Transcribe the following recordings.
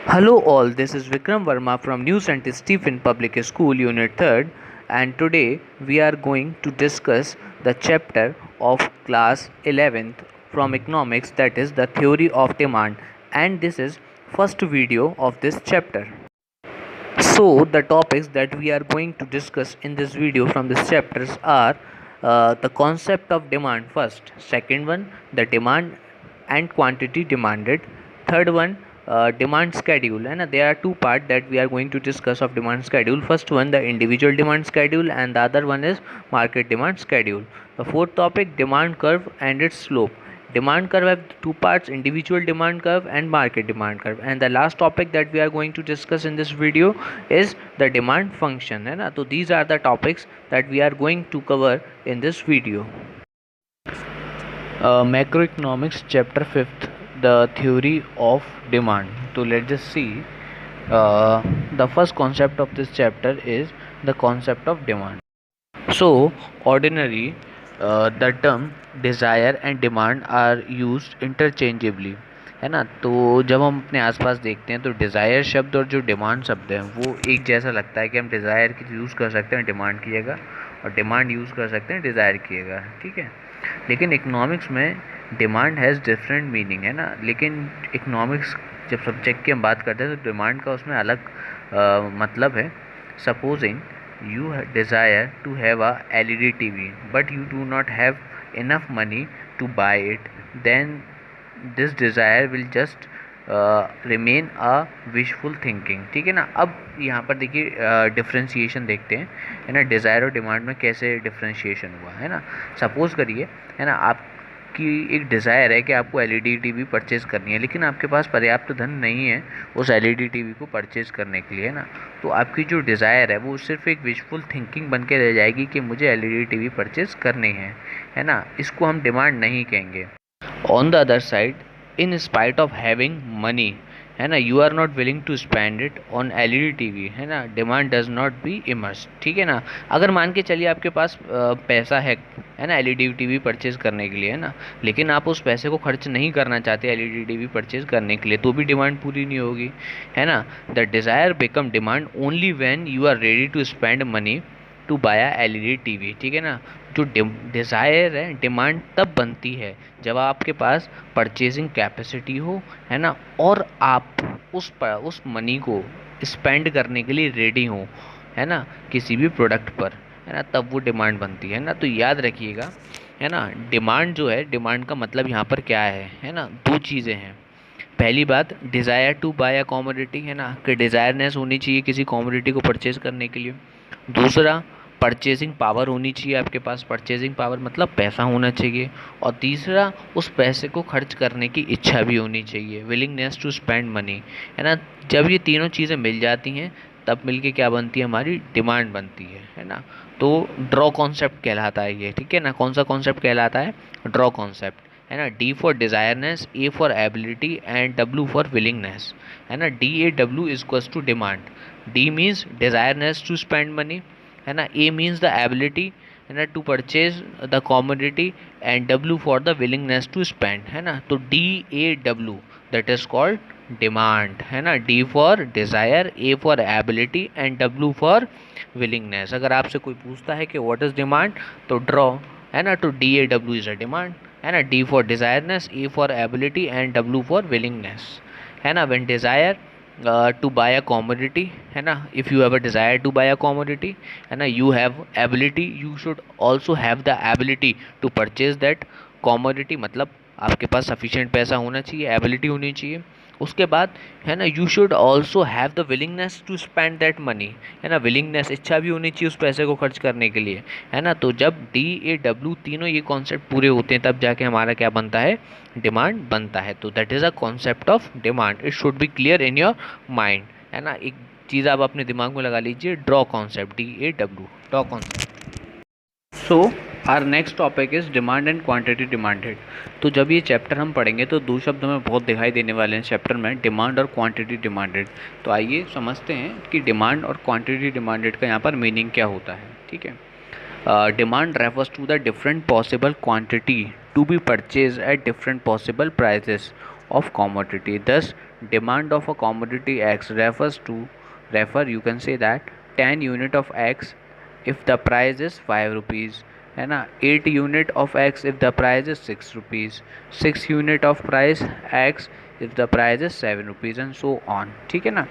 Hello all, this is Vikram Verma from New St. Stephen Public School Unit 3rd, and today we are going to discuss the chapter of class 11th from economics, that is the theory of demand, and this is first video of this chapter. So the topics that we are going to discuss in this video from this chapters are the concept of demand first, second one the demand and quantity demanded, third one demand schedule, and there are two parts that we are going to discuss of demand schedule. First one the individual demand schedule and the other one is market demand schedule. The fourth topic demand curve and its slope. Demand curve have two parts, individual demand curve and market demand curve, and the last topic that we are going to discuss in this video is the demand function, है ना. तो these are the topics that we are going to cover in this video. Macroeconomics chapter 5th, the theory of demand. So let's just see. The first concept of this chapter is the concept of demand. So ordinary the term desire and demand are used interchangeably, है ना. तो जब हम अपने आसपास देखते हैं तो डिज़ायर शब्द और जो डिमांड शब्द है वो एक जैसा लगता है कि हम डिज़ायर की यूज़ कर सकते हैं डिमांड की जगह और डिमांड यूज़ कर सकते हैं डिज़ायर की जगह, ठीक है. लेकिन इकोनॉमिक्स में डिमांड हैज़ डिफरेंट मीनिंग, है ना. लेकिन इकोनॉमिक्स जब सब्जेक्ट की हम बात करते हैं तो डिमांड का उसमें अलग मतलब है. Supposing you desire to have a LED TV but you do not have enough money to buy it, then this desire will just remain a wishful thinking, ठीक है ना. अब यहाँ पर देखिए डिफ्रेंशिएशन देखते हैं, है ना. डिज़ायर और डिमांड में कैसे डिफ्रेंशिएशन हुआ, है ना. सपोज़ करिए, है ना, आपकी एक डिज़ायर है कि आपको LED TV परचेज़ करनी है, लेकिन आपके पास पर्याप्त धन नहीं है उस LED TV को परचेज़ करने के लिए, है ना. तो आपकी जो डिज़ायर है वो सिर्फ एक विशफुल थिंकिंग बन के रह जाएगी कि मुझे LED TV परचेज़ करनी है ना. इसको हम डिमांड नहीं कहेंगे. On the other side, in spite of having money, है ना, you are not willing to spend it on LED TV, है ना. Demand does not be immerse, ठीक है ना. अगर मान के चलिए आपके पास पैसा है ना LED TV परचेज़ करने के लिए, है ना, लेकिन आप उस पैसे को खर्च नहीं करना चाहते LED TV परचेज़ करने के लिए, तो भी डिमांड पूरी नहीं होगी, है ना. The desire become demand only when you are ready to spend money to buy LED TV, ठीक है ना. जो डिज़ायर है डिमांड तब बनती है जब आपके पास परचेजिंग कैपेसिटी हो, है ना, और आप उस मनी को स्पेंड करने के लिए रेडी हो, है ना, किसी भी प्रोडक्ट पर, है ना, तब वो डिमांड बनती है ना. तो याद रखिएगा, है ना, डिमांड जो है, डिमांड का मतलब यहाँ पर क्या है ना. दो चीज़ें हैं. पहली बात desire to buy a commodity, है ना, कि डिज़ायरनेस होनी चाहिए किसी कॉमोडिटी को परचेज़ करने के लिए. दूसरा परचेजिंग पावर होनी चाहिए आपके पास, परचेजिंग पावर मतलब पैसा होना चाहिए. और तीसरा उस पैसे को खर्च करने की इच्छा भी होनी चाहिए, विलिंगनेस टू स्पेंड मनी, है ना. जब ये तीनों चीज़ें मिल जाती हैं तब मिलके क्या बनती है, हमारी डिमांड बनती है ना. तो ड्रॉ कॉन्सेप्ट कहलाता है ये, ठीक है ना. कौन सा कॉन्सेप्ट कहलाता है, ड्रॉ कॉन्सेप्ट, है ना. D for desireness, A for ability and W for willingness, है ना. DAW equals to demand. D means desireness to spend money, है ना. A मीन्स द एबिलिटी, है ना, to purchase the commodity and W for the willingness to spend, है ना. तो DAW that is called demand, है ना. D for desire, A for ability and W for willingness. अगर आपसे कोई पूछता है कि व्हाट इज़ डिमांड, तो ड्रॉ, है ना, तो DAW इज़ अ डिमांड, है ना. D for desireness, A for ability and W for willingness, है ना. When desire to buy a commodity, है ना, if you have a desire to buy a commodity, है ना, you have ability, you should also have the ability to purchase that commodity. मतलब आपके पास sufficient पैसा होना चाहिए, एबिलिटी होनी चाहिए. उसके बाद, है ना, you should also have the willingness to spend that money, है ना. विलिंगनेस, इच्छा भी होनी चाहिए उस पैसे को खर्च करने के लिए, है ना. तो जब DAW तीनों ये कॉन्सेप्ट पूरे होते हैं तब जाके हमारा क्या बनता है, डिमांड बनता है. तो that is a concept of demand. It should be clear in your mind, है ना. एक चीज़ आप अपने दिमाग में लगा लीजिए, draw concept, DAW, draw concept. So our next topic is demand and quantity demanded. तो जब ये चैप्टर हम पढ़ेंगे तो दो शब्द हमें बहुत दिखाई देने वाले हैं चैप्टर में, डिमांड और क्वांटिटी डिमांडेड. तो आइए समझते हैं कि डिमांड और क्वांटिटी डिमांडेड का यहाँ पर मीनिंग क्या होता है, ठीक है. Demand refers to the different possible quantity to be purchased at different possible prices of commodity. Thus, demand of a commodity X you can say that 10 unit of X if the price is 5 rupees, है ना, 8 unit of x if the price is 6 rupees, 6 unit of price x if the price is 7 rupees and so on. ठीक है ना।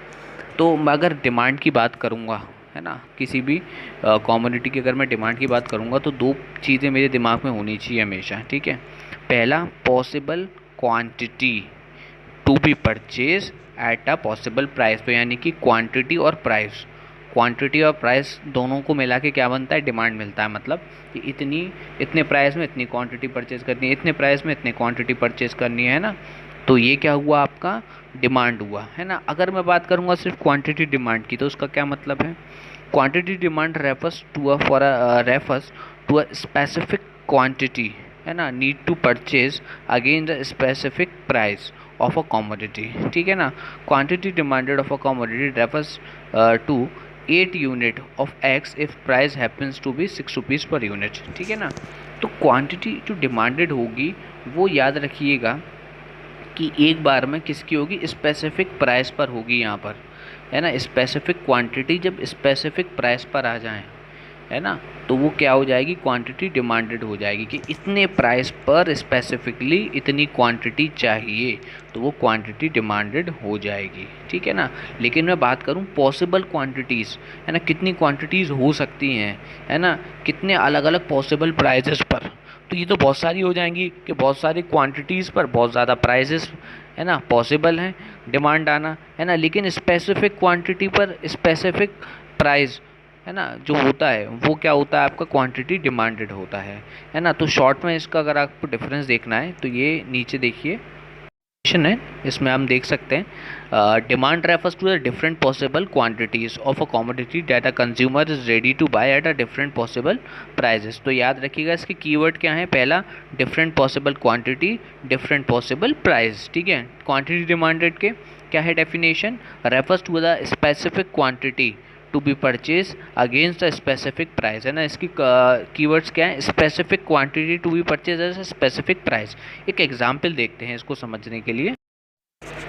तो अगर demand की बात करूँगा, है ना, किसी भी कॉमोडिटी की अगर मैं डिमांड की बात करूँगा तो दो चीज़ें मेरे दिमाग में होनी चाहिए हमेशा। ठीक है, पहला possible quantity to be purchase at a possible price, तो यानी कि क्वांटिटी और प्राइस, क्वांटिटी और प्राइस दोनों को मिला के क्या बनता है, डिमांड मिलता है। मतलब कि इतने प्राइस में इतनी क्वांटिटी परचेज करनी है, इतने प्राइस में इतनी क्वांटिटी परचेज करनी है ना, तो ये क्या हुआ, आपका डिमांड हुआ, है ना। अगर मैं बात करूँगा सिर्फ क्वांटिटी डिमांड की, तो उसका क्या मतलब है, quantity demand refers to a specific quantity, है ना, need to purchase again the specific price of a commodity. ठीक है ना। Quantity demanded of a commodity refers to 8 unit of X if price happens to be 6 rupees per unit. ठीक है ना। तो quantity जो डिमांडेड होगी वो याद रखिएगा कि एक बार में किसकी होगी, स्पेसिफिक प्राइस पर होगी यहाँ पर, है ना। स्पेसिफिक क्वांटिटी जब स्पेसिफिक प्राइस पर आ जाए, है ना, तो वो क्या हो जाएगी, क्वांटिटी डिमांडेड हो जाएगी कि इतने प्राइस पर स्पेसिफिकली इतनी क्वांटिटी चाहिए, तो वो क्वांटिटी डिमांडेड हो जाएगी। ठीक है ना। लेकिन मैं बात करूं पॉसिबल क्वांटिटीज़, है ना, कितनी क्वांटिटीज़ हो सकती हैं, है ना, कितने अलग अलग पॉसिबल प्राइजेस पर, तो ये तो बहुत सारी हो जाएंगी कि बहुत सारी क्वांटिटीज़ पर बहुत ज़्यादा प्राइजेस, है ना, पॉसिबल हैं डिमांड आना, है ना। लेकिन स्पेसिफिक क्वांटिटी पर स्पेसिफिक प्राइस, है ना, जो होता है वो क्या होता है, आपका क्वांटिटी डिमांडेड होता है ना। तो शॉर्ट में इसका अगर आपको डिफरेंस देखना है तो ये नीचे देखिए है, इसमें हम देख सकते हैं demand refers to the different possible quantities of a commodity that a consumer is ready to buy at a different possible prices. तो याद रखिएगा इसके कीवर्ड क्या है, पहला different possible quantity, different possible price. ठीक है। क्वांटिटी डिमांडेड के क्या है definition, refers to the specific quantity to be purchase against the specific price, है ना। इसकी कीवर्ड्स क्या है, specific quantity to be purchase as specific price. एक एग्जांपल देखते हैं इसको समझने के लिए।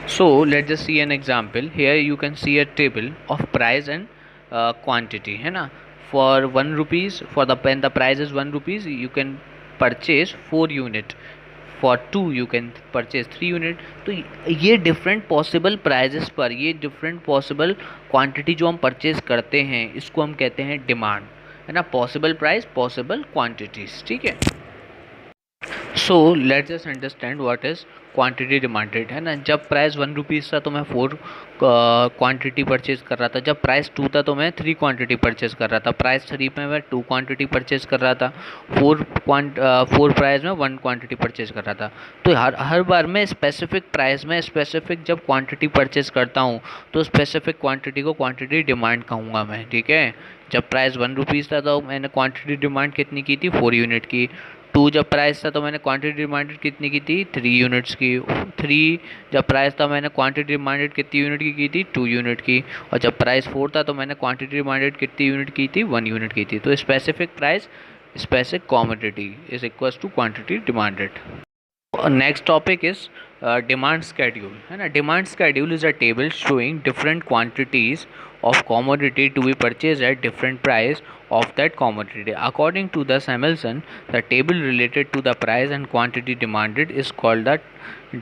So let just see an example, here you can see a table of price and quantity, है ना। For 1 rupees, for the pen the price is 1 rupees, you can purchase 4 unit, for 2 you can purchase 3 unit. तो ये different possible prices पर, ये different possible quantity जो हम purchase करते हैं, इसको हम कहते हैं डिमांड, है ना। Possible price, possible quantities. ठीक है। सो let's just understand what is quantity demanded, है ना। जब प्राइस 1 रुपीज़ था तो मैं 4 क्वांटिटी परचेज कर रहा था, जब प्राइस 2 था तो मैं 3 क्वांटिटी परचेज कर रहा था, प्राइस 3 में मैं 2 क्वांटिटी परचेज कर रहा था, 4 प्राइस में 1 क्वांटिटी परचेज कर रहा था। तो हर बार मैं स्पेसिफिक प्राइस में स्पेसिफिक जब क्वांटिटी परचेज करता हूँ तो स्पेसिफिक क्वांटिटी को क्वांटिटी डिमांड कहूँगा मैं। ठीक है। जब प्राइस 1 रुपीज़ था तो मैंने क्वांटिटी डिमांड कितनी की थी, 4 यूनिट की। 2 जब प्राइस था तो मैंने क्वांटिटी डिमांडेड कितनी की थी, 3 यूनिट्स की। 3 जब प्राइस था मैंने क्वांटिटी डिमांडेड कितनी यूनिट की थी, 2 यूनिट की। और जब प्राइस 4 था तो मैंने क्वांटिटी डिमांडेड कितनी यूनिट की थी, 1 यूनिट की थी। तो specific price, specific commodity is equals to quantity demanded. Next topic is demand schedule, है ना। Demand schedule is a table showing different quantities of commodity to be purchased at different price of that commodity. According to the Samuelson, the table related to the price and quantity demanded is called the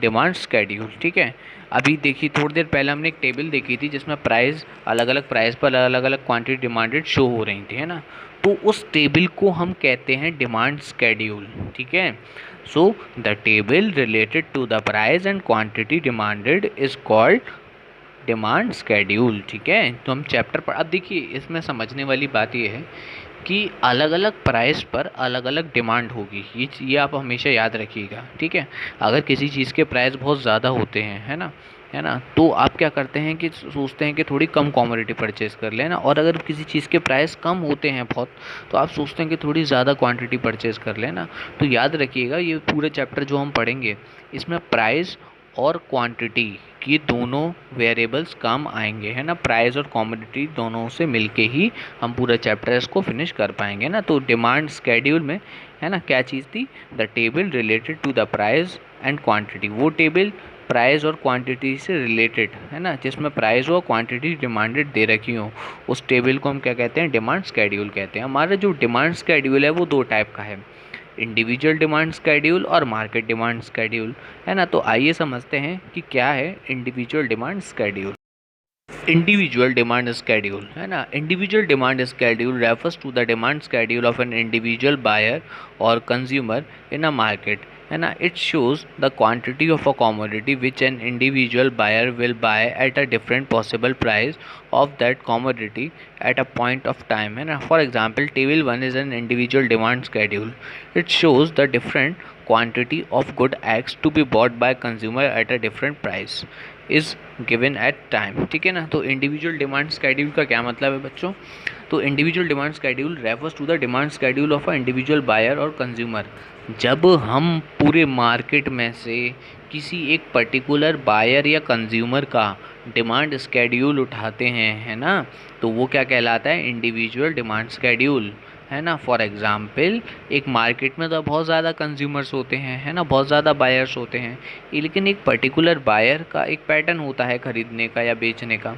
demand schedule. ठीक है। अभी देखिए थोड़ी देर पहले हमने एक table देखी थी जिसमें प्राइस, अलग अलग प्राइस पर अलग अलग क्वांटिटी डिमांडेड शो हो रही थी, है ना। तो उस टेबल को हम कहते हैं डिमांड स्केड्यूल। ठीक है। So the table related to the price and quantity demanded is called demand schedule. ठीक है। तो हम चैप्टर पर, अब देखिए इसमें समझने वाली बात ये है कि अलग अलग प्राइस पर अलग अलग डिमांड होगी, ये आप हमेशा याद रखिएगा। ठीक है। अगर किसी चीज़ के प्राइस बहुत ज़्यादा होते हैं, है ना, तो आप क्या करते हैं कि सोचते हैं कि थोड़ी कम क्वांटिटी परचेज़ कर लेना। और अगर किसी चीज़ के प्राइस कम होते हैं बहुत, तो आप सोचते हैं कि थोड़ी ज़्यादा क्वांटिटी परचेज़ कर लेना। तो याद रखिएगा ये पूरे चैप्टर जो हम पढ़ेंगे इसमें प्राइस और क्वांटिटी ये दोनों वेरिएबल्स काम आएंगे, है ना। प्राइस और कमोडिटी दोनों से मिलके ही हम पूरा चैप्टर इसको फिनिश कर पाएंगे ना। तो डिमांड स्केड्यूल में, है ना, क्या चीज़ थी, the table related to the price and quantity. वो टेबल प्राइस और क्वांटिटी से रिलेटेड, है ना, जिसमें प्राइस और क्वांटिटी डिमांडेड दे रखी हो, उस टेबल को हम क्या कहते हैं, डिमांड स्केड्यूल कहते हैं। हमारा जो डिमांड स्केड्यूल है वो दो टाइप का है, इंडिविजुअल डिमांड स्केड्यूल और मार्केट डिमांड स्केड्यूल, है ना। तो आइए समझते हैं कि क्या है individual demand schedule. Individual demand schedule, है ना, individual demand schedule refers to the demand schedule of an individual buyer और कंज्यूमर इन अ मार्केट, है ना। It shows the quantity of a commodity which an individual buyer will buy at a different possible price of that commodity at a point of time, है ना। For example, table 1 is an individual demand schedule. It shows the different quantity of good X to be bought by consumer at a different price is given at time. ठीक है ना। तो individual demand schedule का क्या मतलब है बच्चों, तो individual demand schedule refers to the demand schedule of a individual buyer और कंज्यूमर। जब हम पूरे मार्केट में से किसी एक पर्टिकुलर बायर या कंज्यूमर का डिमांड स्केड्यूल उठाते हैं, है ना, तो वो क्या कहलाता है, इंडिविजुअल डिमांड स्केड्यूल, है ना। फॉर एग्ज़ाम्पल, एक मार्केट में तो बहुत ज़्यादा कंज्यूमर्स होते हैं, है ना, बहुत ज़्यादा बायर्स होते हैं, लेकिन एक पर्टिकुलर बायर का एक पैटर्न होता है ख़रीदने का या बेचने का।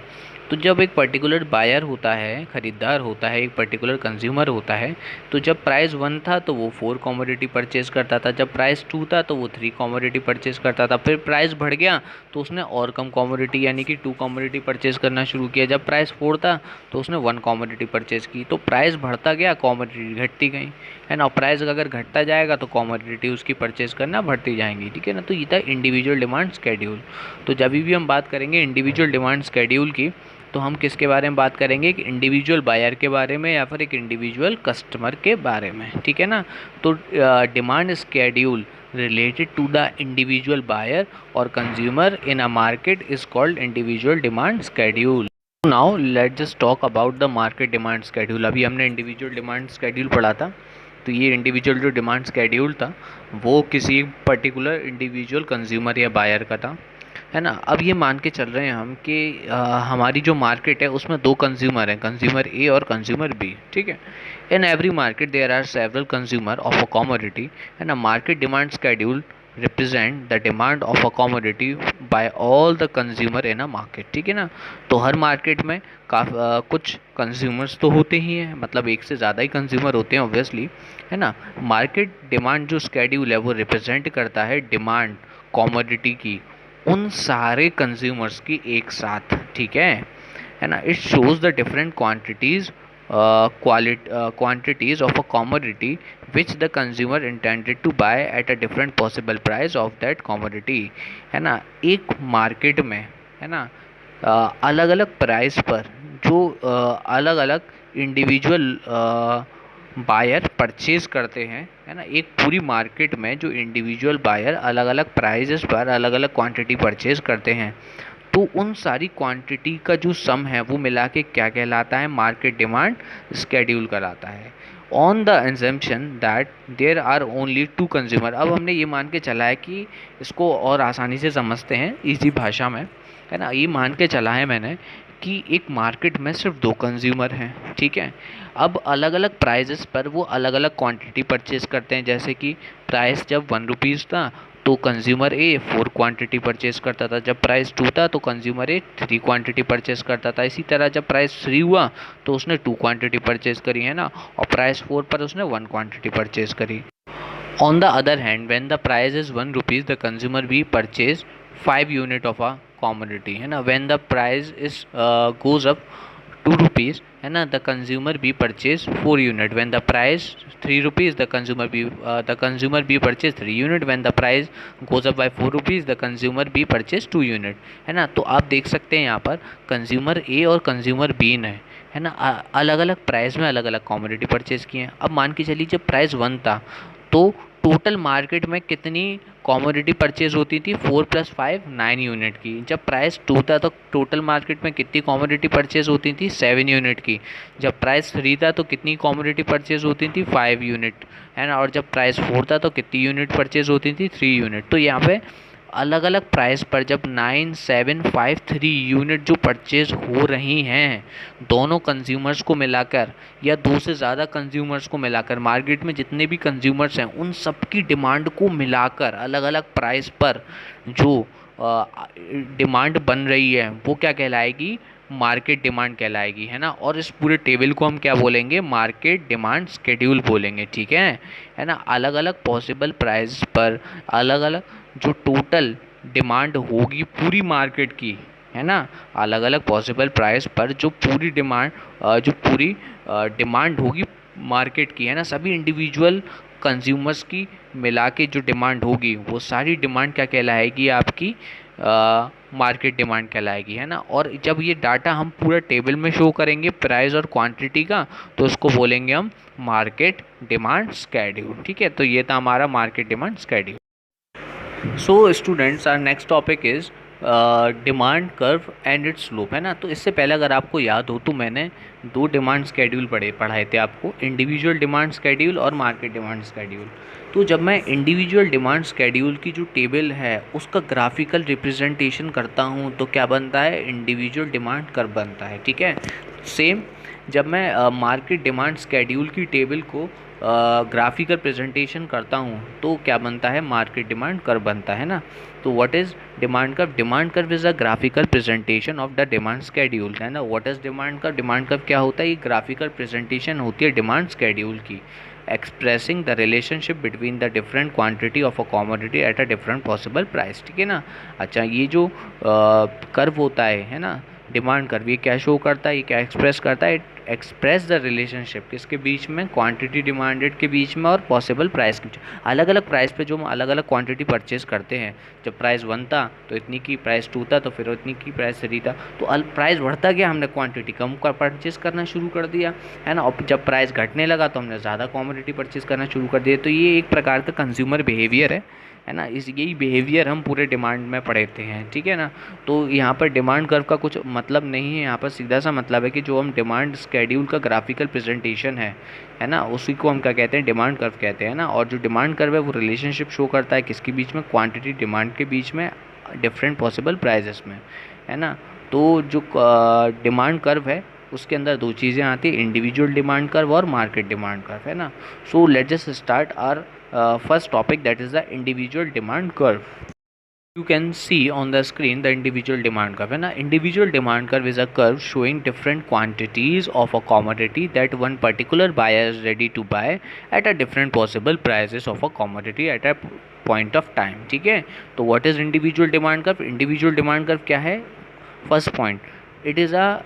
तो जब एक पर्टिकुलर बायर होता है, ख़रीदार होता है, एक पर्टिकुलर कंज्यूमर होता है, तो जब प्राइस 1 था तो वो 4 कमोडिटी परचेज़ करता था, जब प्राइस 2 था तो वो 3 कमोडिटी परचेज़ करता था, फिर प्राइस बढ़ गया तो उसने और कम कमोडिटी यानी कि 2 कमोडिटी परचेज़ करना शुरू किया, जब प्राइस 4 था तो उसने 1 कमोडिटी परचेज़ की। तो प्राइस बढ़ता गया, कमोडिटी घटती गई, है ना। प्राइस अगर घटता जाएगा तो कमोडिटी उसकी परचेज़ करना बढ़ती जाएंगी, ठीक है ना। तो ये था इंडिविजुअल डिमांड स्केड्यूल। तो जब भी हम बात करेंगे इंडिविजुअल डिमांड स्केड्यूल की, तो हम किसके बारे में बात करेंगे, एक इंडिविजुअल बायर के बारे में या फिर एक इंडिविजुअल कस्टमर के बारे में, ठीक है ना। तो demand schedule related to the individual buyer or consumer in a market is called individual demand schedule. Now let's just talk about the market demand schedule. अभी हमने individual demand schedule पढ़ा था, तो ये इंडिविजुअल जो डिमांड स्केड्यूल था वो किसी पर्टिकुलर इंडिविजुअल कंज्यूमर या बायर का था, है ना। अब ये मान के चल रहे हैं हम कि हमारी जो मार्केट है उसमें 2 कंज्यूमर हैं, कंज्यूमर ए और कंज्यूमर बी, ठीक है। In every market there are several consumer of a commodity, है ना। Market demand schedule represent the demand of a commodity by all the consumer in a market, ठीक है ना। तो हर मार्केट में कुछ कंज्यूमर्स तो होते ही हैं, मतलब एक से ज़्यादा ही कंज्यूमर होते हैं ऑब्वियसली, है ना। मार्केट डिमांड जो स्केड्यूल है वो रिप्रेजेंट करता है डिमांड कमोडिटी की उन सारे कंज्यूमर्स की एक साथ, ठीक है ना। It shows the different quantities quantities of a commodity which the consumer intended to buy at a different possible price of that commodity, है ना। एक मार्केट में, है ना, अलग अलग प्राइस पर जो अलग अलग इंडिविजुअल बायर परचेज़ करते हैं, है ना। एक पूरी मार्केट में जो इंडिविजुअल बायर अलग अलग प्राइजेस पर अलग अलग क्वांटिटी परचेज़ करते हैं, तो उन सारी क्वांटिटी का जो सम है वो मिला के क्या कहलाता है, मार्केट डिमांड स्केड्यूल कहलाता है। On the exemption that there are only 2 consumer. अब हमने ये मान के चला है कि इसको और आसानी से समझते हैं इजी भाषा में, है ना। ये मान के चला है मैंने कि एक मार्केट में सिर्फ 2 कंज्यूमर हैं, ठीक है। अब अलग अलग प्राइजेस पर वो अलग अलग क्वांटिटी परचेज़ करते हैं, जैसे कि प्राइस जब 1 रुपीज़ था तो कंज्यूमर ए 4 क्वांटिटी परचेज़ करता था, जब प्राइस 2 था तो कंज्यूमर ए 3 क्वांटिटी परचेज़ करता था। इसी तरह जब प्राइस 3 हुआ तो उसने 2 क्वांटिटी परचेज़ करी, है ना, और प्राइस 4 पर उसने 1 क्वांटिटी परचेज़ करी। On the other hand, when the price is 1 rupees, the consumer B purchase 5 unit of a commodity, है ना। When the price is goes up 2 rupees, है ना, the consumer B purchase 4 unit. When the price 3 rupees, the consumer B purchase 3 unit. When the price goes up by 4 rupees, the consumer B purchase 2 unit, है ना। तो आप देख सकते हैं यहाँ पर कंज्यूमर ए और कंज्यूमर बी ने, है ना, अलग अलग प्राइस में अलग अलग कमोडिटी परचेज़ किए हैं। अब मान के चलिए जब प्राइस 1 था तो टोटल मार्केट में कितनी कमोडिटी परचेज होती थी, 4 + 5 9 यूनिट की। जब प्राइस 2 था तो टोटल मार्केट में कितनी कमोडिटी परचेज होती थी, 7 यूनिट की। जब प्राइस 3 था तो कितनी कमोडिटी परचेज होती थी, 5 यूनिट, है ना। और जब प्राइस 4 था तो कितनी यूनिट परचेज होती थी, 3 यूनिट। तो यहाँ पे अलग अलग प्राइस पर जब 9753 यूनिट जो परचेज हो रही हैं दोनों कंज्यूमर्स को मिलाकर या दो से ज़्यादा कंज्यूमर्स को मिलाकर, मार्केट में जितने भी कंज्यूमर्स हैं उन सब की डिमांड को मिलाकर अलग अलग प्राइस पर जो डिमांड बन रही है वो क्या कहलाएगी, मार्केट डिमांड कहलाएगी, है ना। और इस पूरे टेबल को हम क्या बोलेंगे, मार्केट डिमांड स्केड्यूल बोलेंगे, ठीक है ना। अलग अलग पॉसिबल प्राइस पर अलग अलग जो टोटल डिमांड होगी पूरी मार्केट की, है ना, अलग अलग पॉसिबल प्राइस पर जो पूरी डिमांड होगी मार्केट की, है ना, सभी इंडिविजुअल कंज्यूमर्स की मिला के जो डिमांड होगी वो सारी डिमांड क्या कहलाएगी, आपकी मार्केट डिमांड कहलाएगी, है ना। और जब ये डाटा हम पूरा टेबल में शो करेंगे प्राइस और क्वांटिटी का, तो उसको बोलेंगे हम मार्केट डिमांड स्केड्यूल, ठीक है। तो ये था हमारा market demand schedule. So students, our next topic is demand curve and its slope, है ना। तो इससे पहले अगर आपको याद हो तो मैंने दो डिमांड स्केड्यूल पढ़ाए थे आपको, इंडिविजुअल डिमांड स्केड्यूल और मार्केट डिमांड स्केड्यूल। तो जब मैं इंडिविजुअल डिमांड स्केड्यूल की जो टेबल है उसका ग्राफिकल रिप्रेजेंटेशन करता हूँ तो क्या बनता है, इंडिविजुअल डिमांड कर्व बनता है, ठीक है। सेम जब मैं मार्केट डिमांड स्केड्यूल की टेबल को ग्राफिकल प्रेजेंटेशन करता हूँ तो क्या बनता है, मार्केट डिमांड कर्व बनता है ना। तो what is demand curve, demand curve is a graphical presentation of the demand schedule, है ना। What is demand curve, demand curve क्या होता है, ये ग्राफिकल प्रेजेंटेशन होती है डिमांड स्केड्यूल की, expressing the relationship between the different quantity of a commodity at a different possible price, ठीक है ना। अच्छा, ये जो कर्व होता है ना, डिमांड कर्व, ये क्या शो करता है, ये क्या एक्सप्रेस करता है, एक्सप्रेस द रिलेशनशिप किसके बीच में, क्वांटिटी डिमांडेड के बीच में और पॉसिबल प्राइस के बीच। अलग अलग प्राइस पे जो हम अलग अलग क्वांटिटी परचेज करते हैं, जब प्राइस 1 था तो इतनी की, प्राइस 2 था तो फिर इतनी की, प्राइस 3 था तो प्राइस बढ़ता गया, हमने क्वांटिटी कम का परचेज करना शुरू कर दिया, है ना। और जब प्राइस घटने लगा तो हमने ज़्यादा कमोडिटी परचेज करना शुरू कर दिया। तो ये एक प्रकार का कंज्यूमर बिहेवियर है ना। यही बिहेवियर हम पूरे डिमांड में पढ़ते हैं, ठीक है ना। तो यहाँ पर डिमांड कर्व का कुछ मतलब नहीं है, यहाँ पर सीधा सा मतलब है कि जो हम डिमांड स्केड्यूल का ग्राफिकल प्रेजेंटेशन है ना, उसी को हम क्या कहते हैं, डिमांड कर्व कहते हैं ना। और जो डिमांड कर्व है वो रिलेशनशिप शो करता है किसके बीच में, क्वांटिटी डिमांड के बीच में, डिफरेंट पॉसिबल प्राइजेस में, है ना। तो जो डिमांड कर्व है उसके अंदर दो चीज़ें आती है, इंडिविजुअल डिमांड कर्व और मार्केट डिमांड कर्व, है ना। So let's just start our first topic, that is the individual demand curve. You can see on the screen the individual demand curve, है ना। individual demand curve is a curve showing different quantities of a commodity that one particular buyer is ready to buy at a different possible prices of a commodity at a point of time, ठीक है। तो what is individual demand curve, individual demand curve क्या है, first point, it is a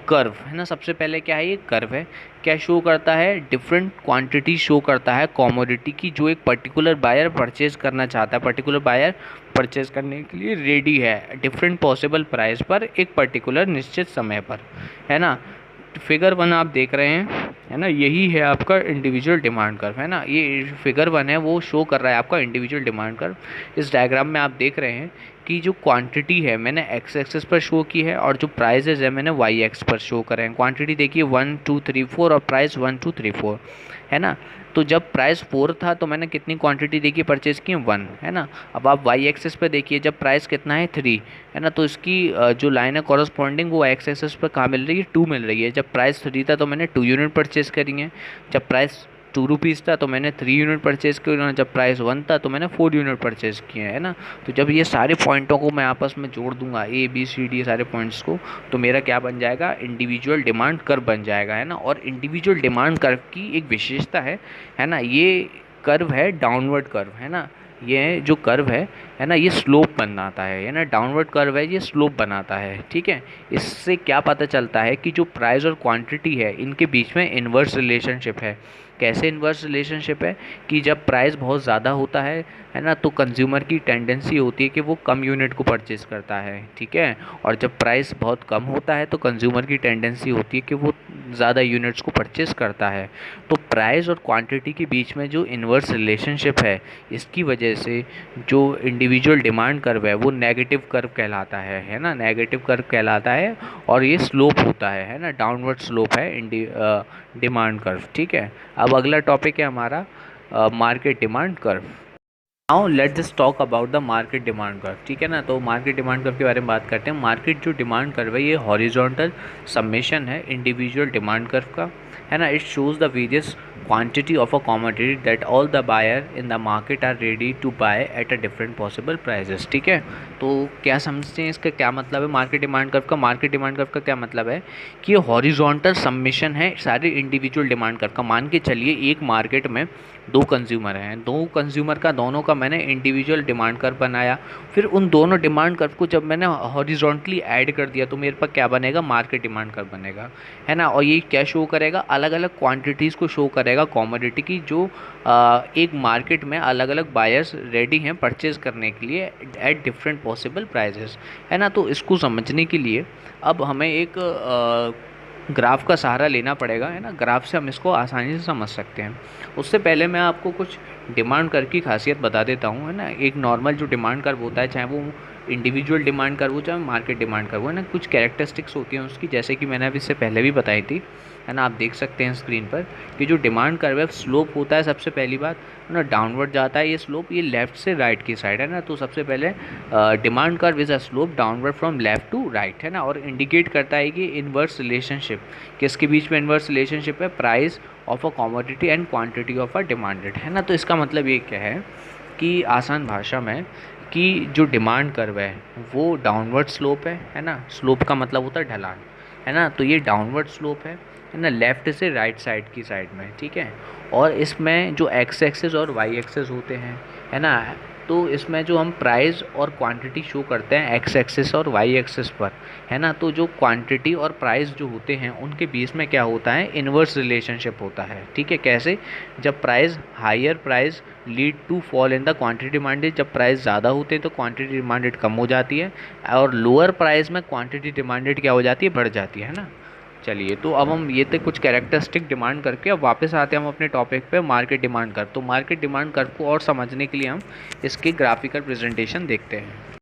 curve, है ना। सबसे पहले क्या है, ये कर्व है, क्या शो करता है, डिफरेंट क्वांटिटी शो करता है कमोडिटी की जो एक पर्टिकुलर बायर परचेज करना चाहता है, पर्टिकुलर बायर परचेज करने के लिए रेडी है डिफरेंट पॉसिबल प्राइस पर एक पर्टिकुलर निश्चित समय पर, है ना। फिगर 1 आप देख रहे हैं, है ना, यही है आपका इंडिविजुअल डिमांड कर्व, है ना। ये फिगर 1 है वो शो कर रहा है आपका इंडिविजुअल डिमांड कर्व। इस डायग्राम में आप देख रहे हैं कि जो क्वांटिटी है मैंने एक्स एक्सिस पर शो की है और जो प्राइजेज है मैंने वाई एक्स पर शो करे हैं। क्वांटिटी देखिए 1 2 3 4 और प्राइस 1 2 3 4, है ना। तो जब प्राइस 4 था तो मैंने कितनी क्वांटिटी देखी परचेज की, 1, है ना। अब आप वाई एक्सिस पर देखिए, जब प्राइस कितना है 3, है ना, तो इसकी जो लाइन है कॉरस्पॉन्डिंग वो एक्स एक्सिस पर कहाँ मिल रही है, 2 मिल रही है। जब प्राइस 3 था तो मैंने 2 यूनिट परचेज करी है, जब प्राइस 2 रुपीज़ था तो मैंने 3 यूनिट परचेज़ किया, जब प्राइस 1 था तो मैंने 4 यूनिट परचेज़ किए, है ना। तो जब ये सारे पॉइंटों को मैं आपस में जोड़ दूंगा, ए बी सी डी सारे पॉइंट्स को, तो मेरा क्या बन जाएगा, इंडिविजुअल डिमांड कर्व बन जाएगा, है ना। और इंडिविजुअल डिमांड कर्व की एक विशेषता है ना, ये कर्व है डाउनवर्ड कर्व, है ना। ये जो कर्व है ना, ये स्लोप बनाता है ना, डाउनवर्ड कर्व है ये स्लोप बनाता है, ठीक है। इससे क्या पता चलता है कि जो प्राइस और क्वांटिटी है इनके बीच में इन्वर्स रिलेशनशिप है। कैसे इन्वर्स रिलेशनशिप है कि जब प्राइस बहुत ज़्यादा होता है ना, तो कंज्यूमर की टेंडेंसी होती है कि वो कम यूनिट को परचेज़ करता है, ठीक है। और जब प्राइस बहुत कम होता है तो कंज्यूमर की टेंडेंसी होती है कि वो ज़्यादा यूनिट्स को परचेज़ करता है। तो प्राइस और क्वांटिटी के बीच में जो इन्वर्स रिलेशनशिप है, इसकी वजह से जो इंडिविजुअल डिमांड कर्व है वो नेगेटिव कर्व कहलाता है ना, नेगेटिव कर्व कहलाता है। और ये स्लोप होता है ना, डाउनवर्ड स्लोप है डिमांड कर्व, ठीक है। अब अगला टॉपिक है हमारा market demand curve. Now let's just talk about the market demand curve, ठीक है ना। तो मार्केट डिमांड कर्व के बारे में बात करते हैं। मार्केट जो डिमांड कर्व है ये हॉरिजॉन्टल समेशन है इंडिविजुअल डिमांड कर्व का, है ना। It shows the various quantity of a commodity that all the buyer in the market are ready to buy at a different possible prices, ठीक है। तो क्या समझते हैं इसका क्या मतलब है मार्केट डिमांड कर्व का। मार्केट डिमांड कर्व का क्या मतलब है कि ये हॉरिजॉन्टल समेशन है सारे इंडिविजुअल डिमांड कर्व का। मान के चलिए एक मार्केट में दो कंज्यूमर हैं, दो कंज्यूमर का दोनों का मैंने इंडिविजुअल डिमांड कर्व बनाया, फिर उन दोनों डिमांड कर्व को जब मैंने हॉरिजॉन्टली ऐड कर दिया तो मेरे पास क्या बनेगा, मार्केट डिमांड कर्व बनेगा, है ना। और ये क्या शो करेगा, अलग अलग क्वांटिटीज़ को शो करेगा कमोडिटी की, जो एक मार्केट में अलग अलग बायर्स रेडी हैं परचेज करने के लिए एट डिफरेंट पॉसिबल प्राइजेस, है ना। तो इसको समझने के लिए अब हमें एक ग्राफ का सहारा लेना पड़ेगा, है ना। ग्राफ से हम इसको आसानी से समझ सकते हैं। उससे पहले मैं आपको कुछ डिमांड कर्व की खासियत बता देता हूँ, है ना। एक नॉर्मल जो डिमांड कर्व होता है, चाहे वो इंडिविजुअल डिमांड कर्व हो चाहे मार्केट डिमांड कर्व हो, है ना, कुछ कैरेक्टरिस्टिक्स होती हैं उसकी, जैसे कि मैंने अभी इससे पहले भी बताई थी, है ना। आप देख सकते हैं स्क्रीन पर कि जो डिमांड कर्व है स्लोप होता है सबसे पहली बात, है ना, डाउनवर्ड जाता है ये स्लोप, ये लेफ्ट से राइट की साइड, है ना। तो सबसे पहले demand curve is a slope downward from left to right, है ना। और इंडिकेट करता है कि इनवर्स रिलेशनशिप, किसके बीच में इनवर्स रिलेशनशिप है, price of a commodity and quantity of a demanded, है ना। तो इसका मतलब ये क्या है कि आसान भाषा में कि जो डिमांड कर्व है वो डाउनवर्ड स्लोप है ना। स्लोप का मतलब होता है ढलान, है ना। तो ये डाउनवर्ड स्लोप है ना, लेफ़्ट से राइट साइड की साइड में, ठीक है। और इसमें जो एक्स एक्सेस और वाई एक्सेस होते हैं, है ना, तो इसमें जो हम प्राइस और क्वांटिटी शो करते हैं एक्स एक्सेस और वाई एक्सेस पर, है ना। तो जो क्वांटिटी और प्राइस जो होते हैं उनके बीच में क्या होता है, इन्वर्स रिलेशनशिप होता है, ठीक है। कैसे, जब price higher price lead to fall in the quantity demanded, जब प्राइस ज़्यादा होते हैं तो क्वांटिटी डिमांडेड कम हो जाती है, और लोअर प्राइस में क्वांटिटी डिमांडेड क्या हो जाती है, बढ़ जाती है ना। चलिए, तो अब हम ये थे कुछ कैरेक्टरिस्टिक डिमांड करके, अब वापस आते हैं हम अपने टॉपिक पे, मार्केट डिमांड कर्व। तो मार्केट डिमांड कर्व को और समझने के लिए हम इसकी ग्राफिकल प्रेजेंटेशन देखते हैं।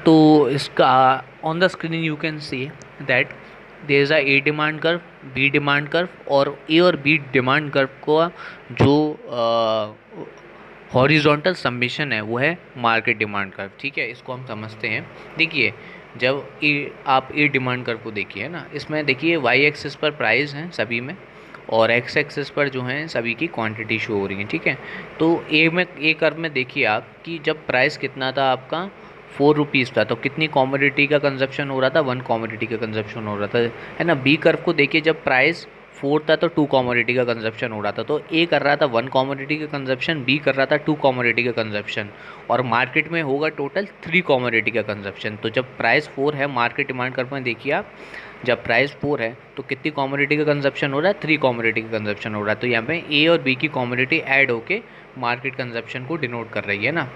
तो इसका on the screen you can see that there is a A demand curve, B demand curve, और ए और बी डिमांड कर्व को जो हॉरिजॉन्टल समेशन है वो है मार्केट डिमांड कर्व, ठीक है। इसको हम समझते हैं। देखिए, जब आप ए डिमांड कर्व को देखिए, है ना, इसमें देखिए वाई एक्सिस पर प्राइस हैं सभी में, और एक्स एक्सिस पर जो हैं सभी की क्वांटिटी शो हो रही है, ठीक है। तो ए कर्व में देखिए आप कि जब प्राइस कितना था आपका, 4 रुपीज़ था, तो कितनी कॉमोडिटी का कंजप्शन हो रहा था, 1 कॉमोडिटी का कंजप्शन हो रहा था, है ना। बी कर्व को देखिए, जब प्राइस 4 था तो 2 कॉमोडिटी का कंजप्शन हो रहा था, तो ए कर रहा था 1 कॉमोडिटी का कंजप्शन, बी कर रहा था 2 कॉमोडिटी का कंजप्शन, और मार्केट में होगा टोटल 3 कॉमोडिटी का कंजप्शन। तो जब प्राइस 4 है मार्केट डिमांड कर्व में देखिए आप, जब प्राइस 4 है तो कितनी कॉमोडिटी का कंजप्शन हो रहा है, 3 कॉमोडिटी का कंजप्शन हो रहा है। तो यहाँ पे ए और बी की कॉमोडिटी ऐड होके मार्केट कंजप्शन को डिनोट कर रही है ना।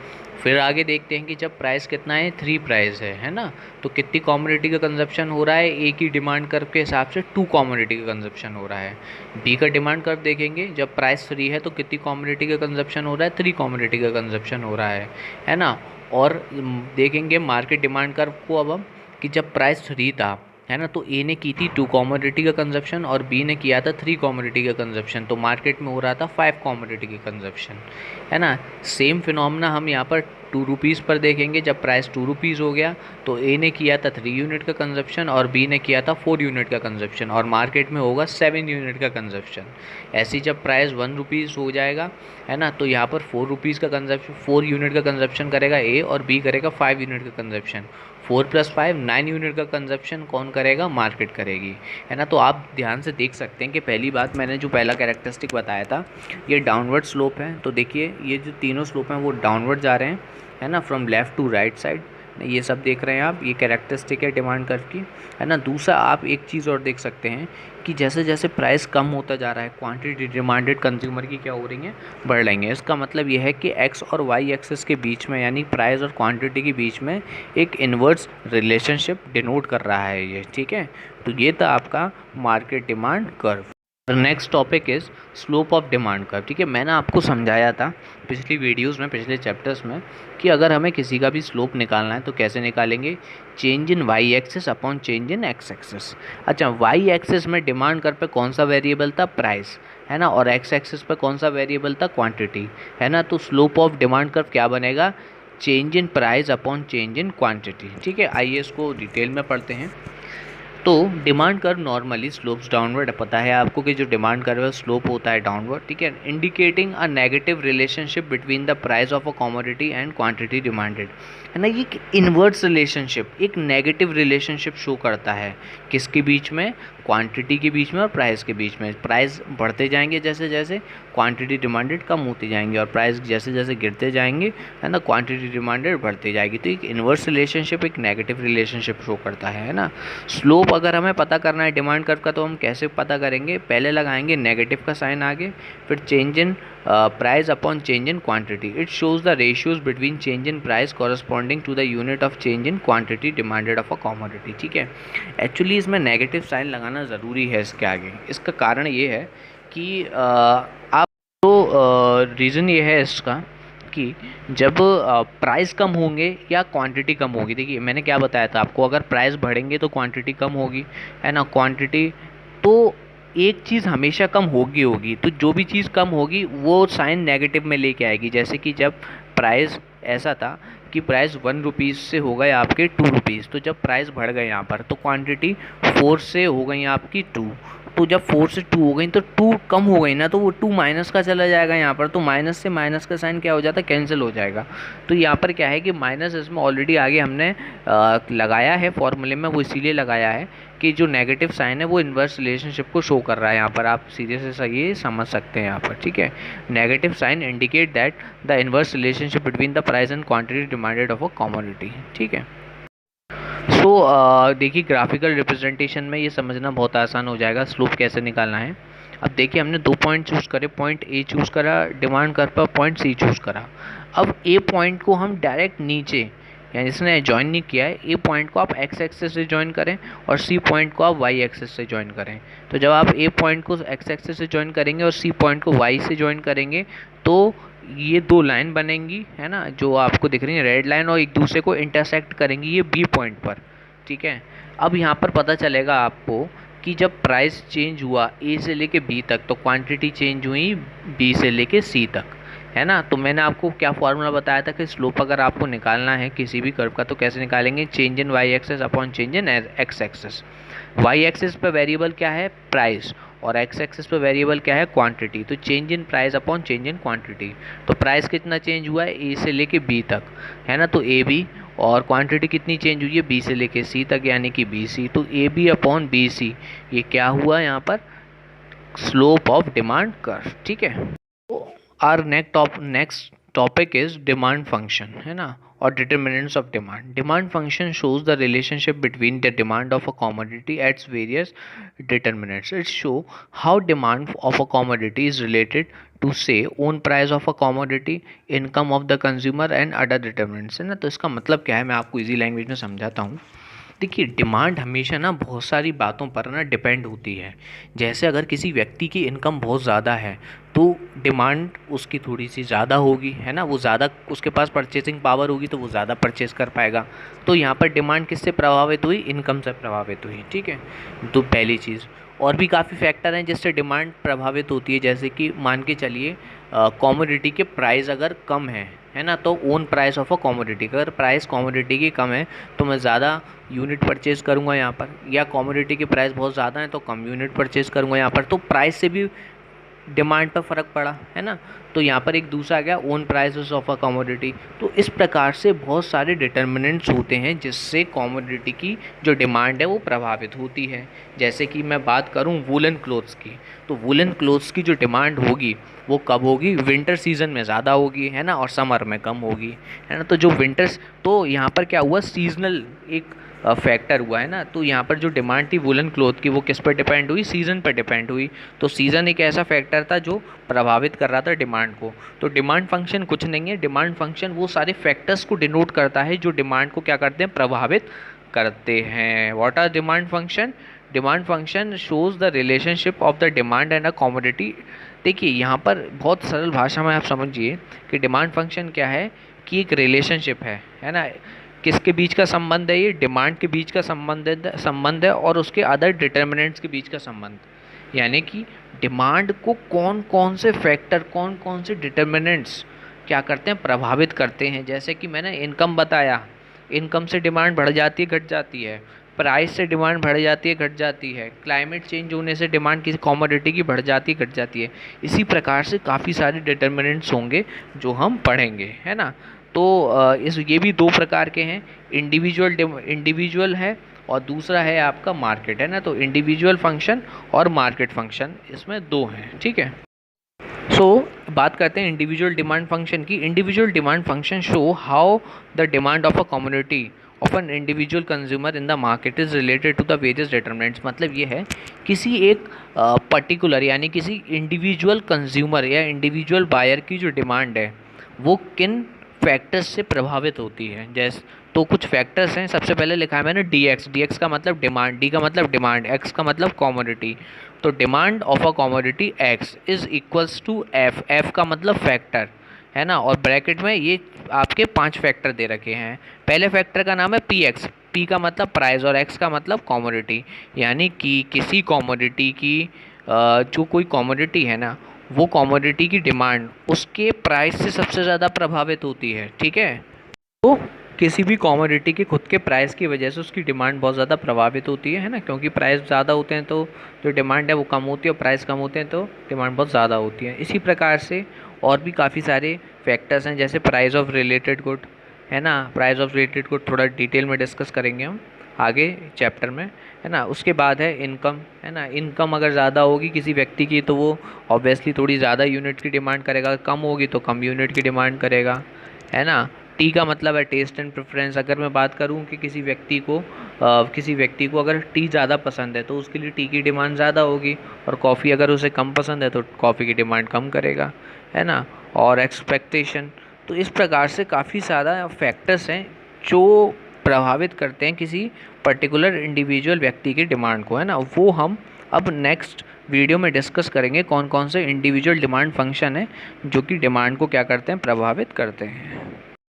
फिर आगे देखते हैं कि जब प्राइस कितना है, 3 प्राइस है ना, तो कितनी कॉमोडिटी का कंजप्शन हो रहा है, ए की डिमांड कर्व के हिसाब से 2 कॉमोडिटी का कंजप्शन हो रहा है। बी का डिमांड कर्व देखेंगे, जब प्राइस 3 है तो कितनी कॉमोडिटी का कंजप्शन हो रहा है, 3 कॉमोडिटी का कंजप्शन हो रहा है ना। और देखेंगे मार्केट डिमांड कर्व को अब हम कि जब प्राइस 3 था, है ना, तो ए ने की थी 2 कॉमोडिटी का कंजप्शन और बी ने किया था 3 कॉमोडिटी का कंजप्शन, तो मार्केट में हो रहा था 5 कॉमोडिटी का कंजप्शन, है ना। सेम फिनोमेना हम यहाँ पर 2 रुपीज़ पर देखेंगे। जब प्राइस 2 रुपीज़ हो गया तो ए ने किया था 3 यूनिट का कंजप्शन और बी ने किया था 4 यूनिट का कंजप्शन, और मार्केट में होगा 7 यूनिट का कंजप्शन। ऐसे जब प्राइस 1 रुपीज़ हो जाएगा, है ना, तो यहाँ पर 4 रुपीज़ का कंजप्शन, 4 यूनिट का कंजप्शन करेगा ए, और बी करेगा 5 यूनिट का कंजप्शन। 4 + 5 9 यूनिट का कंजप्शन कौन करेगा, मार्केट करेगी, है ना। तो आप ध्यान से देख सकते हैं कि पहली बात मैंने जो पहला कैरेक्टरिस्टिक बताया था, ये डाउनवर्ड स्लोप है। तो देखिए ये जो तीनों स्लोप हैं वो डाउनवर्ड जा रहे हैं, है ना, from left to right side, ये सब देख रहे हैं आप, ये कैरेक्टरिस्टिक है डिमांड कर्व की, है ना। दूसरा आप एक चीज़ और देख सकते हैं कि जैसे जैसे प्राइस कम होता जा रहा है, क्वांटिटी डिमांडेड कंज्यूमर की क्या हो रही है, बढ़ रही है। इसका मतलब यह है कि एक्स और वाई एक्सिस के बीच में, यानी प्राइस और क्वांटिटी के बीच में एक इन्वर्स रिलेशनशिप डिनोट कर रहा है ये, ठीक है। तो ये था आपका market demand curve. Next topic is slope of demand curve. ठीक है, मैंने आपको समझाया था पिछली वीडियोस में, पिछले चैप्टर्स में, कि अगर हमें किसी का भी स्लोप निकालना है तो कैसे निकालेंगे, change in Y axis upon change in X axis. अच्छा, वाई एक्सिस में डिमांड कर्व पे कौन सा वेरिएबल था, प्राइस, है ना, और एक्स एक्सिस पे कौन सा वेरिएबल था, क्वांटिटी, है ना। तो स्लोप ऑफ डिमांड कर्व क्या बनेगा, change in price upon change in quantity. ठीक है, आइए इसको डिटेल में पढ़ते हैं। तो demand curve normally slopes downward, पता है आपको कि जो डिमांड कर्व है स्लोप होता है डाउनवर्ड। ठीक है, indicating a negative relationship between the price of a commodity and quantity demanded, है ना। ये इन्वर्स रिलेशनशिप, एक नेगेटिव रिलेशनशिप शो करता है किसके बीच में, क्वांटिटी के बीच में और प्राइस के बीच में। प्राइस बढ़ते जाएंगे जैसे जैसे, क्वांटिटी डिमांडेड कम होती जाएंगी, और प्राइस जैसे जैसे गिरते जाएंगे, है ना, क्वांटिटी डिमांडेड बढ़ती जाएगी। तो एक इन्वर्स रिलेशनशिप, एक नेगेटिव रिलेशनशिप शो करता है ना। स्लोप अगर हमें पता करना है डिमांड कर्व का, तो हम कैसे पता करेंगे, पहले लगाएंगे नेगेटिव का साइन आगे, फिर change in price upon change in quantity. It shows the ratios between change in price corresponding to the unit of change in quantity demanded of a commodity. ठीक है, एक्चुअली इसमें नेगेटिव साइन लगाना ज़रूरी है इसके आगे। इसका कारण ये है कि आप तो रीज़न ये है इसका कि जब प्राइस कम होंगे या क्वांटिटी कम होगी, देखिए मैंने क्या बताया था आपको, अगर प्राइस बढ़ेंगे तो क्वांटिटी कम होगी, है ना, क्वांटिटी, तो एक चीज़ हमेशा कम होगी, तो जो भी चीज़ कम होगी वो साइन नेगेटिव में लेके आएगी। जैसे कि जब प्राइस ऐसा था कि प्राइस 1 रुपीज़ से हो गए आपके 2 रुपीज़, तो जब प्राइस बढ़ गए यहाँ पर तो क्वांटिटी 4 से हो गई आपकी 2, तो जब 4 से 2 हो गई तो 2 कम हो गई ना, तो वो 2 माइनस का चला जाएगा यहाँ पर, तो माइनस से माइनस का साइन क्या हो जाता है, कैंसिल हो जाएगा। तो यहाँ पर क्या है कि माइनस इसमें ऑलरेडी आगे हमने लगाया है फॉर्मूले में, वो इसीलिए लगाया है कि जो नेगेटिव साइन है वो इन्वर्स रिलेशनशिप को शो कर रहा है यहाँ पर, आप सीधे से सही ये समझ सकते हैं यहाँ पर। ठीक है, negative sign indicate that the inverse relationship between the price and quantity demanded of a commodity. ठीक है, सो देखिए ग्राफिकल रिप्रेजेंटेशन में ये समझना बहुत आसान हो जाएगा स्लोप कैसे निकालना है। अब देखिए हमने 2 पॉइंट चूज़ करे, पॉइंट ए चूज़ करा डिमांड कर्व पर, पॉइंट सी चूज़ करा। अब ए पॉइंट को हम डायरेक्ट नीचे, यानी इसने ज्वाइन नहीं किया है, ए पॉइंट को आप एक्स एक्सिस से ज्वाइन करें और सी पॉइंट को आप वाई एक्सिस से ज्वाइन करें। तो जब आप ए पॉइंट को एक्स एक्सिस से ज्वाइन करेंगे और सी पॉइंट को वाई से ज्वाइन करेंगे तो ये 2 लाइन बनेंगी, है ना, जो आपको दिख रही है रेड लाइन, और एक दूसरे को इंटरसेक्ट करेंगी ये बी पॉइंट पर। ठीक है, अब यहाँ पर पता चलेगा आपको कि जब प्राइस चेंज हुआ ए से लेके बी तक तो क्वांटिटी चेंज हुई बी से लेके सी तक, है ना। तो मैंने आपको क्या फार्मूला बताया था कि स्लोप अगर आपको निकालना है किसी भी कर्व का तो कैसे निकालेंगे, change in Y axis upon change in X axis. Y axis पे वेरिएबल क्या है, प्राइस, और एक्स एक्सिस पे वेरिएबल क्या है, क्वांटिटी। तो change in price upon change in quantity, तो प्राइस कितना चेंज हुआ है ए से लेके बी तक, है ना, तो ए बी, और क्वांटिटी कितनी चेंज हुई है बी से लेके सी तक, यानी कि बी सी। तो A B upon B C, ये क्या हुआ यहाँ पर, स्लोप ऑफ डिमांड कर्व। ठीक है, our next topic is demand function, है ना, और determinants of demand. Demand function shows the relationship between the demand of a commodity at various determinants. It show how demand of a commodity is related to say own price of a commodity, income of the consumer and other determinants, है ना। तो इसका मतलब क्या है, मैं आपको easy language में समझाता हूँ। देखिए डिमांड हमेशा ना बहुत सारी बातों पर ना डिपेंड होती है। जैसे अगर किसी व्यक्ति की इनकम बहुत ज़्यादा है तो डिमांड उसकी थोड़ी सी ज़्यादा होगी, है ना, वो ज़्यादा, उसके पास परचेसिंग पावर होगी तो वो ज़्यादा परचेस कर पाएगा। तो यहाँ पर डिमांड किससे प्रभावित हुई, इनकम से प्रभावित हुई। ठीक है, तो पहली चीज़, और भी काफ़ी फैक्टर हैं जिससे डिमांड प्रभावित होती है, जैसे कि मान के चलिए कॉमोडिटी के प्राइस अगर कम है ना, तो own price of a commodity, अगर प्राइस कॉमोडिटी की कम है तो मैं ज़्यादा यूनिट परचेज़ करूँगा यहाँ पर, या कॉमोडिटी के प्राइस बहुत ज़्यादा है तो कम यूनिट परचेज़ करूँगा यहाँ पर। तो प्राइस से भी डिमांड पर फ़र्क पड़ा, है ना। तो यहाँ पर एक दूसरा आ गया own prices of a commodity. तो इस प्रकार से बहुत सारे डिटर्मिनेंट्स होते हैं जिससे कमोडिटी की जो डिमांड है वो प्रभावित होती है। जैसे कि मैं बात करूँ वूलन क्लोथ्स की, तो वूलन क्लोथ्स की जो डिमांड होगी वो कब होगी, विंटर सीज़न में ज़्यादा होगी, है ना, और समर में कम होगी, है ना। तो जो विंटर्स, तो यहाँ पर क्या हुआ, सीजनल एक फैक्टर हुआ, है ना। तो यहाँ पर जो डिमांड थी वुलन क्लॉथ की वो किस पर डिपेंड हुई, सीज़न पर डिपेंड हुई। तो सीज़न एक ऐसा फैक्टर था जो प्रभावित कर रहा था डिमांड को। तो डिमांड फंक्शन कुछ नहीं है, डिमांड फंक्शन वो सारे फैक्टर्स को डिनोट करता है जो डिमांड को क्या करते हैं, प्रभावित करते हैं। What are demand function, demand function shows the relationship of the demand and a commodity. देखिए यहाँ पर बहुत सरल भाषा में आप समझिए कि डिमांड फंक्शन क्या है कि एक रिलेशनशिप है ना। किसके बीच का संबंध है? ये डिमांड के बीच का संबंध है और उसके अदर डिटर्मिनेंट्स के बीच का संबंध। यानी कि डिमांड को कौन कौन से फैक्टर, कौन कौन से डिटर्मिनेंट्स क्या करते हैं, प्रभावित करते हैं। जैसे कि मैंने इनकम बताया, इनकम से डिमांड बढ़ जाती है, घट जाती है। प्राइस से डिमांड बढ़ जाती है, घट जाती है। क्लाइमेट चेंज होने से डिमांड किसी कमोडिटी की बढ़ जाती है, घट जाती है। इसी प्रकार से काफ़ी सारे डिटर्मिनेंट्स होंगे जो हम पढ़ेंगे, है ना। तो ये भी दो प्रकार के हैं, इंडिविजुअल है और दूसरा है आपका मार्केट, है ना। तो इंडिविजुअल फंक्शन और मार्केट फंक्शन इसमें दो हैं, ठीक है। बात करते हैं इंडिविजुअल डिमांड फंक्शन की। Individual demand function show how the demand of a community of an individual consumer in the market is related to the various determinants. मतलब ये है किसी एक पर्टिकुलर यानी किसी इंडिविजुअल कंज्यूमर या इंडिविजुअल बायर की जो डिमांड है वो किन फैक्टर्स से प्रभावित होती है। जैसे तो कुछ फैक्टर्स हैं, सबसे पहले लिखा है मैंने डी एक्स का मतलब डिमांड, डी का मतलब डिमांड, एक्स का मतलब कमोडिटी। तो demand of a commodity X is equals to F का मतलब फैक्टर, है ना। और ब्रैकेट में ये आपके 5 फैक्टर दे रखे हैं। पहले फैक्टर का नाम है पी का मतलब प्राइस और एक्स का मतलब कमोडिटी। यानी कि किसी कमोडिटी की जो कोई कमोडिटी है ना, वो कमोडिटी की डिमांड उसके प्राइस से सबसे ज़्यादा प्रभावित होती है, ठीक है। तो किसी भी कमोडिटी के खुद के प्राइस की वजह से उसकी डिमांड बहुत ज़्यादा प्रभावित होती है ना, क्योंकि प्राइस ज़्यादा होते हैं तो जो डिमांड है वो कम होती है और प्राइस कम होते हैं तो डिमांड बहुत ज़्यादा होती है। इसी प्रकार से और भी काफ़ी सारे फैक्टर्स हैं, जैसे प्राइस ऑफ रिलेटेड गुड, है ना। प्राइस ऑफ रिलेटेड गुड थोड़ा डिटेल में डिस्कस करेंगे हम आगे चैप्टर में, है ना। उसके बाद है इनकम, है ना। इनकम अगर ज़्यादा होगी किसी व्यक्ति की तो वो ऑब्वियसली थोड़ी ज़्यादा यूनिट की डिमांड करेगा, कम होगी तो कम यूनिट की डिमांड करेगा, है ना। टी का मतलब है टेस्ट एंड प्रेफरेंस। अगर मैं बात करूं कि किसी व्यक्ति को अगर टी ज़्यादा पसंद है तो उसके लिए टी की डिमांड ज़्यादा होगी, और कॉफ़ी अगर उसे कम पसंद है तो कॉफ़ी की डिमांड कम करेगा, है ना। और एक्सपेक्टेशन। तो इस प्रकार से काफ़ी सारा फैक्टर्स हैं जो प्रभावित करते हैं किसी पर्टिकुलर इंडिविजुअल व्यक्ति की डिमांड को, है ना। वो हम अब नेक्स्ट वीडियो में डिस्कस करेंगे कौन कौन से इंडिविजुअल डिमांड फंक्शन है जो कि डिमांड को क्या करते हैं, प्रभावित करते हैं।